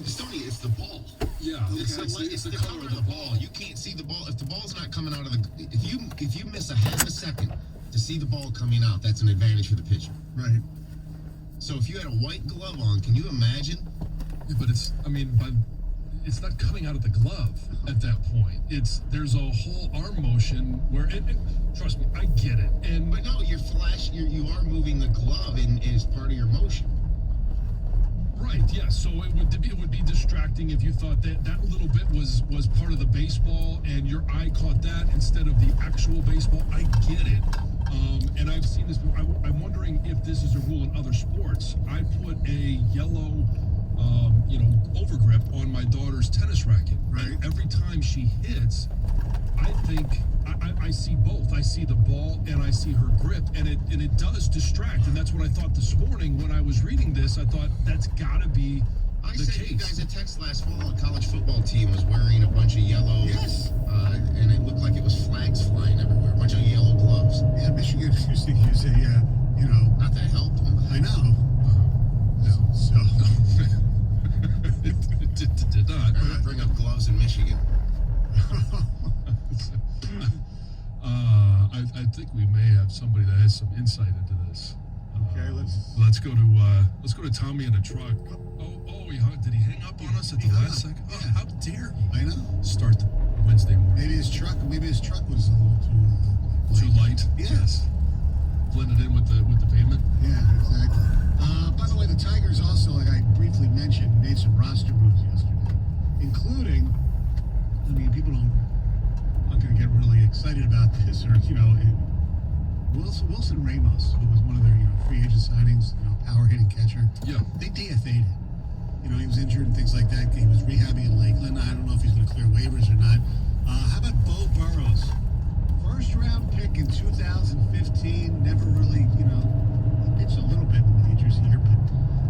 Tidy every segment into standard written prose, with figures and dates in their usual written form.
Stoney, it's the ball. Yeah, It's the color of the ball. You can't see the ball if the ball's not coming out of the. If you miss a half a second to see the ball coming out, that's an advantage for the pitcher. Right. So if you had a white glove on, can you imagine? Yeah, but it's not coming out of the glove at that point. There's a whole arm motion where, and trust me, I get it. And But no, you are moving the glove as part of your motion. right, yeah. So it would be distracting if you thought that little bit was part of the baseball and your eye caught that instead of the actual baseball. I get it. And I've seen this. I'm wondering if this is a rule in other sports. I put a yellow, overgrip on my daughter's tennis racket. Right. And every time she hits, I think I see both. I see the ball and I see her grip, and it does distract. And that's what I thought this morning when I was reading this. I thought that's got to be I the sent case. you guys a text last fall. A college football team was wearing a bunch of yellow. Yes. And it looked like it was flags flying everywhere. A bunch of yellow gloves. Yeah, Michigan you say, Not that helped them. I know. No. So, it did not. Bring up gloves in Michigan. I think we may have somebody that has some insight into this. Okay, let's go to Tommy in the truck. Did he hang up on us at the last second? Oh, how dare he? I know. Start the Wednesday morning. Maybe his truck was a little Too light. Yes. Blended in with the pavement. Yeah, exactly. By the way, the Tigers also, like I briefly mentioned, made some roster moves yesterday, including, people aren't going to get really excited about this, or, Wilson Ramos, who was one of their, free agent signings, power hitting catcher. Yeah. They DFA'd him. He was injured and things like that. He was rehabbing in Lakeland. I don't know if he's going to clear waivers or not. How about Bo Burrows? First round pick in 2015, never really, he pitched a little bit in the majors here, but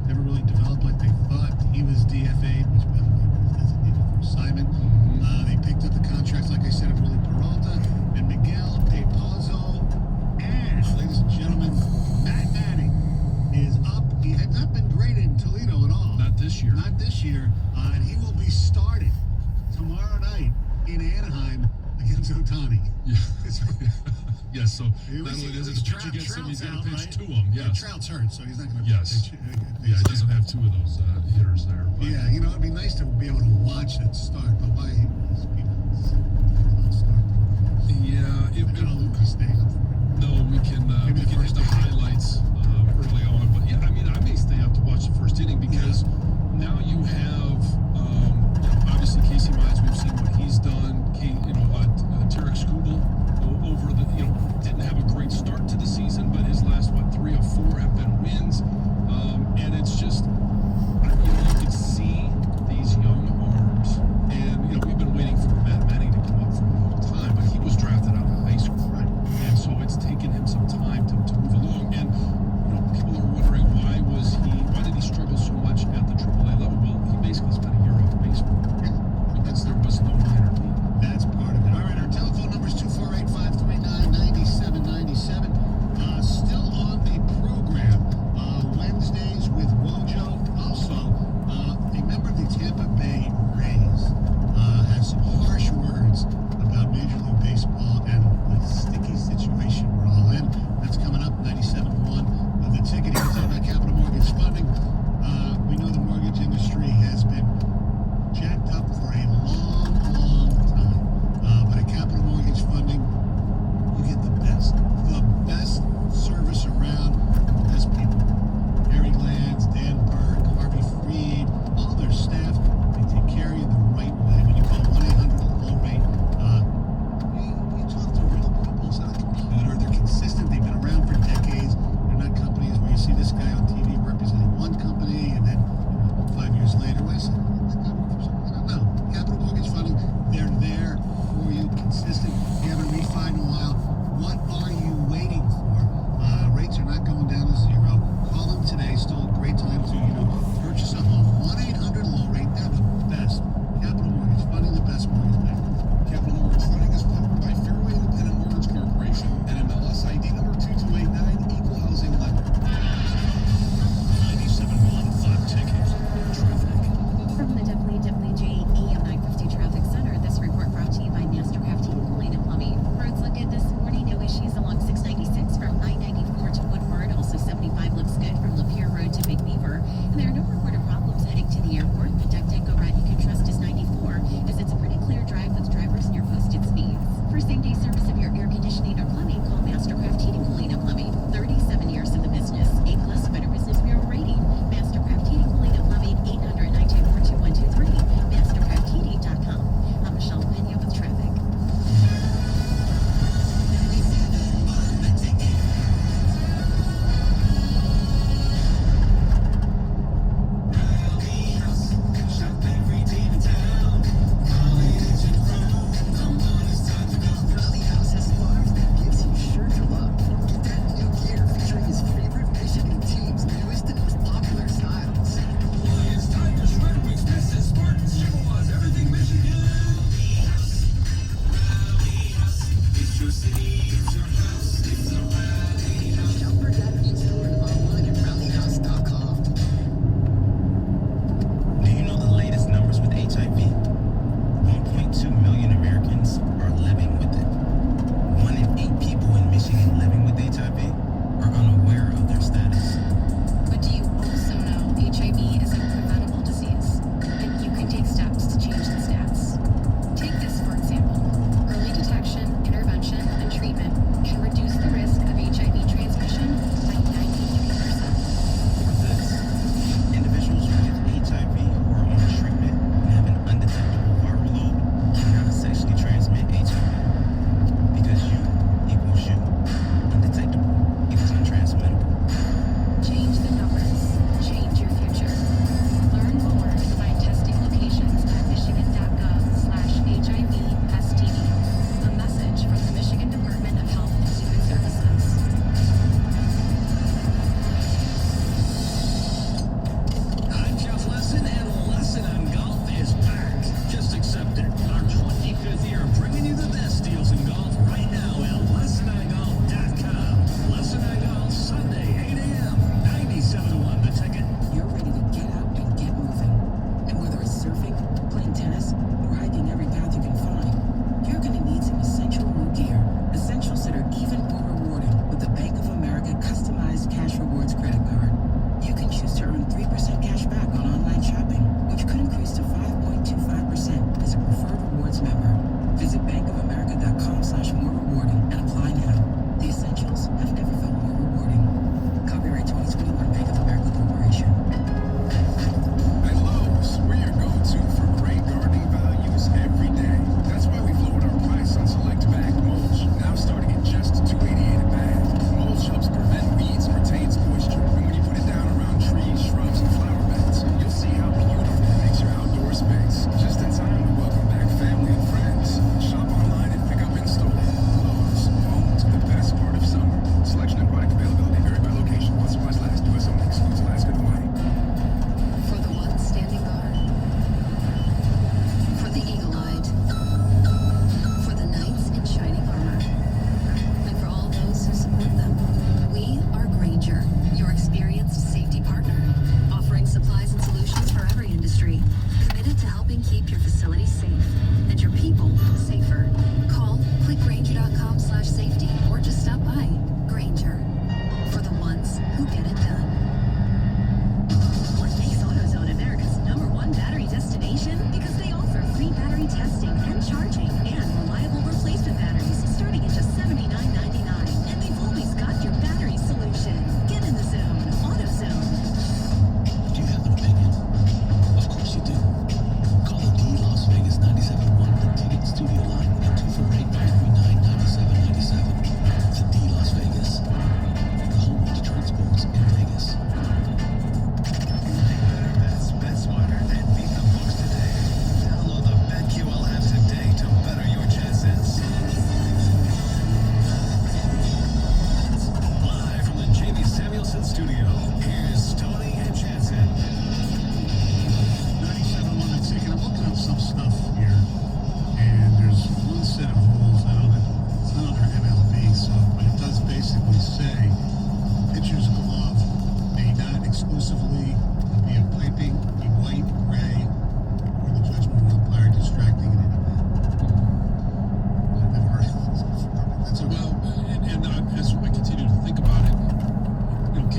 never really developed like they thought. He was DFA'd, which by the way was designated for assignment. They picked up the contracts, like I said, of Willie Peralta and Miguel Pepazzo. And, ladies and gentlemen, Matt Manning is up. He had not been great in Toledo at all. Not this year. Not this year. And he will be starting tomorrow night in Anaheim against Otani. Yeah. Yes, so not only does the pitcher get some, he's got to pitch right? to him. Yes. Trout's hurt, so he's not going to Yes. pitch. Yeah, he doesn't have two of those hitters there. But. Yeah, it'd be nice to be able to watch it start, but why these people start? Yeah, I don't know Lucas staying up for it. No, we can hit the highlights early on, but yeah, I may stay up to watch the first inning because now you have obviously Casey Mize. We've seen what he's done. Tarek Skubal over the didn't have a great start to the season, but his last 3 or 4 have been wins, and it's just you can see these young arms, and we've been waiting for Matt Manning to come up for a long time, but he was drafted out of high school, right? And so it's taken him some time to move along.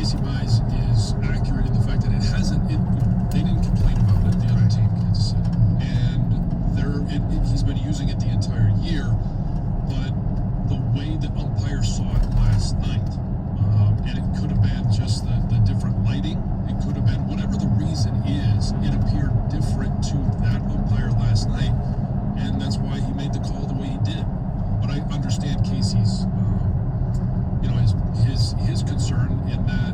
Casey Mize is accurate in the fact that it hasn't. They didn't complain about it. The other team, Kansas City, and he's been using it the entire year. But the way the umpire saw it last night, and it could have been just the different lighting. It could have been whatever the reason is. It appeared different to that umpire last night, and that's why he made the call the way he did. But I understand Casey's, his concern in that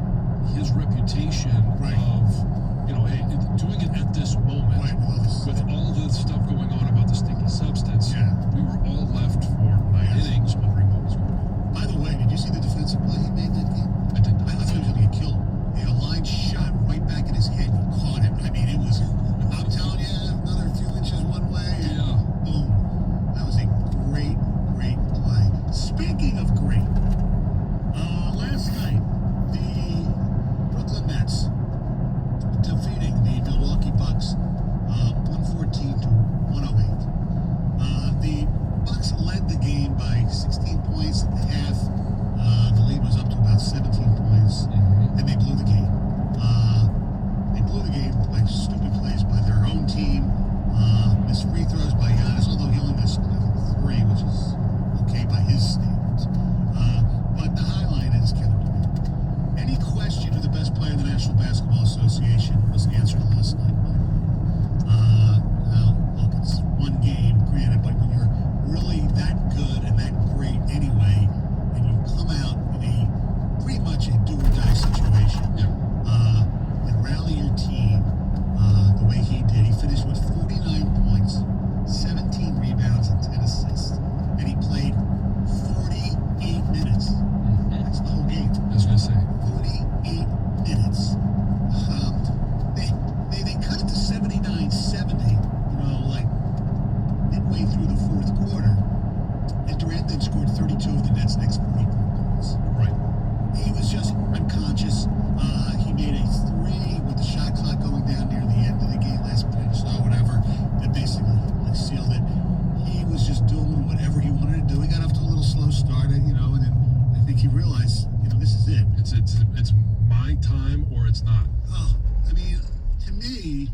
his reputation of, hey, doing it at this moment with all the stuff going on about the sticky substance, we were all left for 9 innings wondering what was going on. By the way, did you see the defensive play he made that game? I did not. I thought he was going to get killed. He had a line shot right back in his head. He caught it. I mean, it was, I'm telling you, another few inches one way. And boom. That was a great, great play. Speaking of great, last night, the Brooklyn Nets defeating the Milwaukee Bucks 114 to 108. The Bucks led the game by 16 points at the half. The lead was up to about 17 points, and they blew the game. They blew the game by stupid plays by their own team. Missed free throws by Giannis, although he only missed 3, which is okay by his standards. But the highlight is Kevin Durant. Any question who the best player in the National Basketball Association was answered last night, Mike. Well, look, it's one game, granted, but when you're really that good and that great anyway, and you come out in a pretty much a do-or-die situation, and rally your team the way he did. He finished with 49 points, 17 rebounds, and 10 assists, and he played 48 minutes. That's the whole game. I was going to say 48 minutes. They cut it to 79-70, like midway through the fourth quarter. And Durant then scored 32 of the Nets' next 44 points. right. He was just unconscious. He made a 3 with the shot clock going down near the end of the game, last minute or so, whatever, that basically sealed it. He was just doing whatever he wanted to do. He got off to a little slow start, and then I think he realized, this is it. It's my time or it's not. Oh, I mean, to me,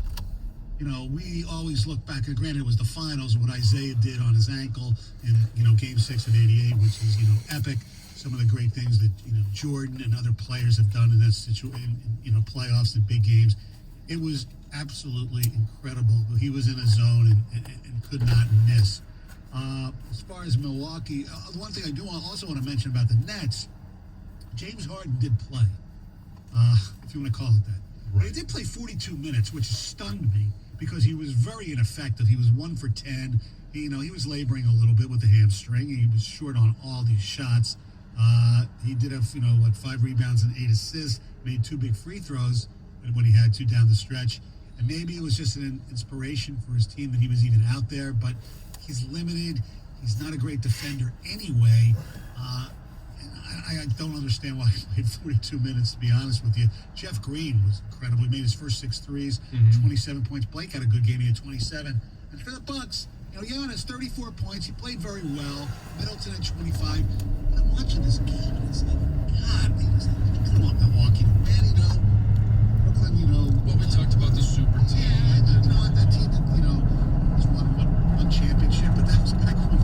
we always look back, and granted it was the finals, what Isaiah did on his ankle in, Game 6 of '88, which is, epic. Some of the great things that, Jordan and other players have done in that situation, playoffs and big games. It was absolutely incredible. He was in a zone and could not miss. As far as Milwaukee, one thing I do also want to mention about the Nets, James Harden did play, if you want to call it that. Right. He did play 42 minutes, which stunned me because he was very ineffective. He was 1 for 10. He was laboring a little bit with the hamstring. He was short on all these shots. He did have, 5 rebounds and 8 assists, made 2 big free throws when he had to down the stretch. And maybe it was just an inspiration for his team that he was even out there, but he's limited. He's not a great defender anyway. And I don't understand why he played 42 minutes, to be honest with you. Jeff Green was incredible. He made his first 6 threes, 27 points. Blake had a good game. He had 27. And for the Bucks, Giannis, 34 points. He played very well. Middleton at 25. And I'm watching this game, and it's like, God, I don't want Milwaukee to win, Brooklyn, Well, we talked about the super team. Yeah, that team that, has won one championship, but that was back when,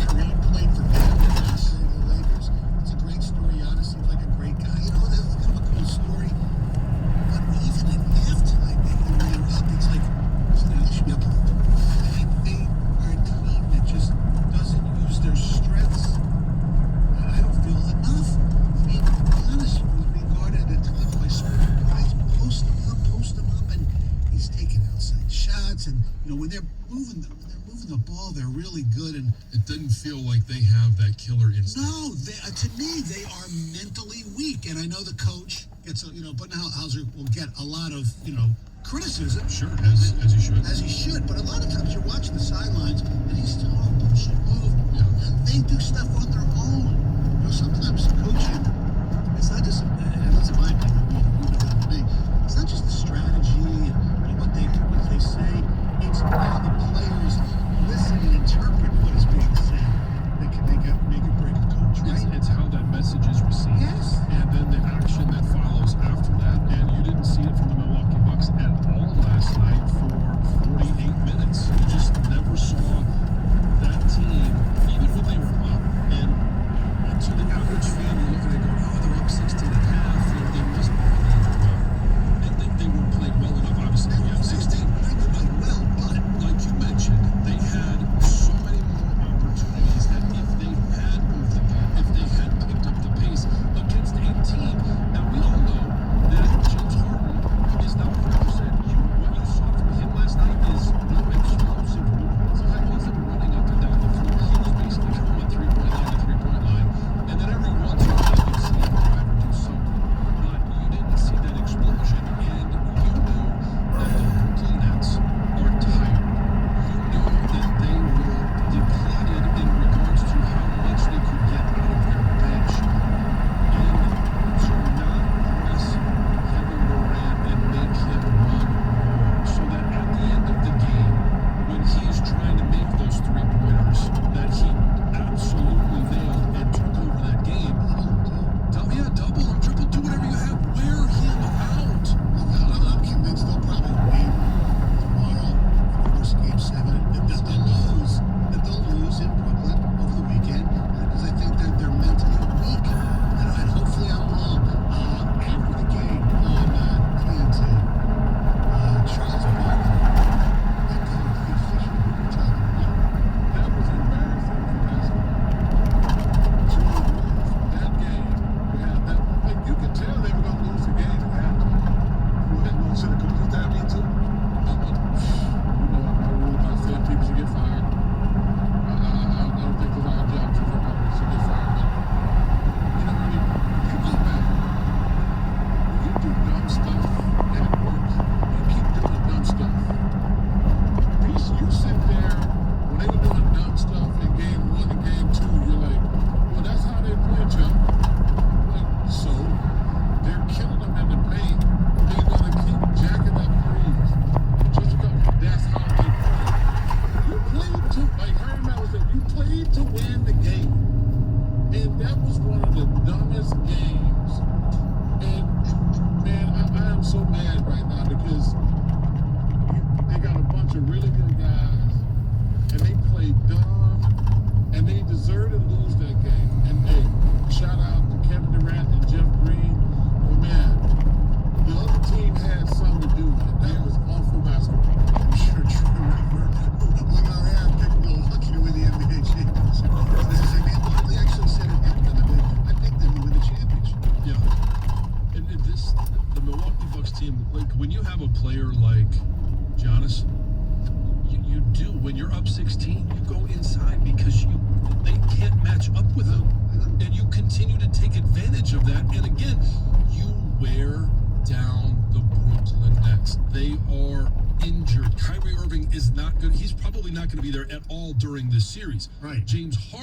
Kareem played for them. The Lakers. It's a great story. Giannis seems like a great guy. That's kind of a cool story. But even at halftime, they were up. It's like, they should be up. They are a team that just doesn't use their strengths. And I don't feel enough. I mean, Giannis was being guarded at times by certain guys. Post him up, and he's taking outside shots. And when they're moving the ball, they're really good. And It didn't feel like they have that killer instinct. no, to me, they are mentally weak. And I know the coach gets, Budenholzer will get a lot of, criticism. Sure, as he should. As he should. But a lot of times you're watching the sidelines, and he's telling them, push and move. Yeah. And they do stuff on their own. Sometimes coaching, it's not just, and that's my opinion, it's not just the strategy and what they say. It's how the players listen and interpret what is being said that can make or break a coach, right? It's how that message is received. Yes. And then the action that follows I'm so mad right now because they got a bunch of really good guys, and they played dumb, and they deserve to lose that game. And hey, shout out to Kevin Durant and Jeff Green. But man, the other team had something to do with it. That was awful basketball. I'm sure Troy Weaver, we got our picked Bill Hockey to win the NBA championship. They actually said it happened. I picked them to win the championship. Yeah. And the Milwaukee Bucks team, like when you have a player like Giannis, you do, when you're up 16, you go inside because they can't match up with him. And you continue to take advantage of that. And again, you wear down the Brooklyn Nets. They are injured. Kyrie Irving is not good. He's probably not going to be there at all during this series. Right. James Harden